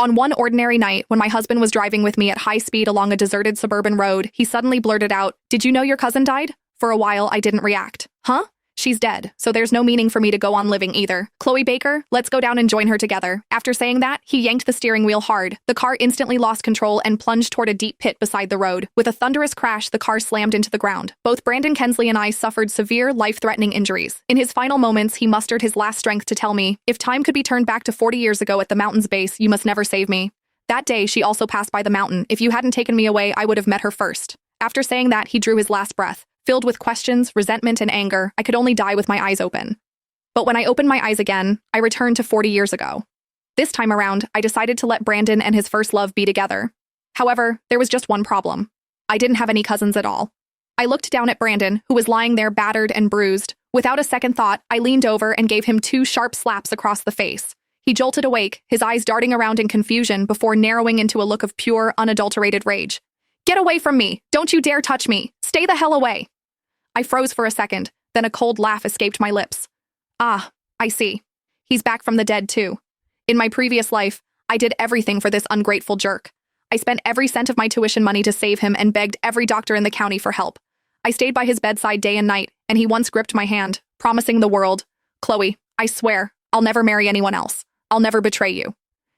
On one ordinary night, when my husband was driving with me at high speed along a deserted suburban road, he suddenly blurted out, "Did you know your cousin died?" For a while, I didn't react. Huh? She's dead, so there's no meaning for me to go on living either. Chloe Baker, let's go down and join her together. After saying that, he yanked the steering wheel hard. The car instantly lost control and plunged toward a deep pit beside the road. With a thunderous crash, the car slammed into the ground. Both Brandon Kensley and I suffered severe, life-threatening injuries. In his final moments, he mustered his last strength to tell me, "If time could be turned back to 40 years ago at the mountain's base, you must never save me." That day, she also passed by the mountain. If you hadn't taken me away, I would have met her first. After saying that, he drew his last breath. Filled with questions, resentment, and anger, I could only die with my eyes open. But when I opened my eyes again, I returned to 40 years ago. This time around, I decided to let Brandon and his first love be together. However, there was just one problem. I didn't have any cousins at all. I looked down at Brandon, who was lying there battered and bruised. Without a second thought, I leaned over and gave him 2 sharp slaps across the face. He jolted awake, his eyes darting around in confusion before narrowing into a look of pure, unadulterated rage. "Get away from me! Don't you dare touch me! Stay the hell away!" I froze for a second, then a cold laugh escaped my lips. Ah, I see. He's back from the dead too. In my previous life, I did everything for this ungrateful jerk. I spent every cent of my tuition money to save him and begged every doctor in the county for help. I stayed by his bedside day and night, and he once gripped my hand, promising the world, "Chloe, I swear, I'll never marry anyone else. I'll never betray you."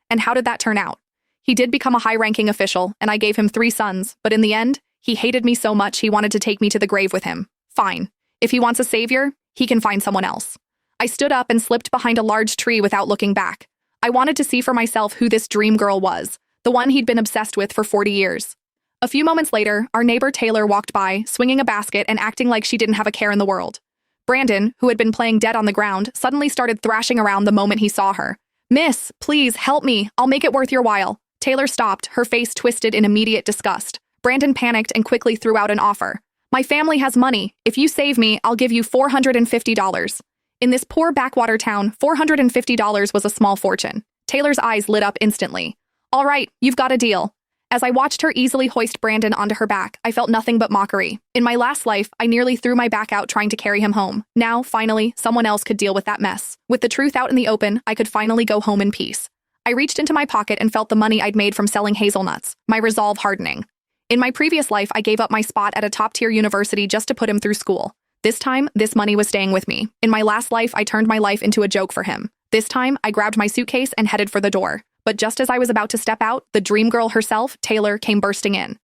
And how did that turn out? He did become a high-ranking official, and I gave him 3 sons, but in the end, he hated me so much he wanted to take me to the grave with him. Fine. If he wants a savior, he can find someone else. I stood up and slipped behind a large tree without looking back. I wanted to see for myself who this dream girl was, the one he'd been obsessed with for 40 years. A few moments later, our neighbor Taylor walked by, swinging a basket and acting like she didn't have a care in the world. Brandon, who had been playing dead on the ground, suddenly started thrashing around the moment he saw her. "Miss, please, help me. I'll make it worth your while." Taylor stopped, her face twisted in immediate disgust. Brandon panicked and quickly threw out an offer. "My family has money. If you save me, I'll give you $450. In this poor backwater town, $450 was a small fortune. Taylor's eyes lit up instantly. "All right, you've got a deal." As I watched her easily hoist Brandon onto her back, I felt nothing but mockery. In my last life, I nearly threw my back out trying to carry him home. Now, finally, someone else could deal with that mess. With the truth out in the open, I could finally go home in peace. I reached into my pocket and felt the money I'd made from selling hazelnuts, my resolve hardening. In my previous life, I gave up my spot at a top-tier university just to put him through school. This time, this money was staying with me. In my last life, I turned my life into a joke for him. This time, I grabbed my suitcase and headed for the door. But just as I was about to step out, the dream girl herself, Taylor, came bursting in.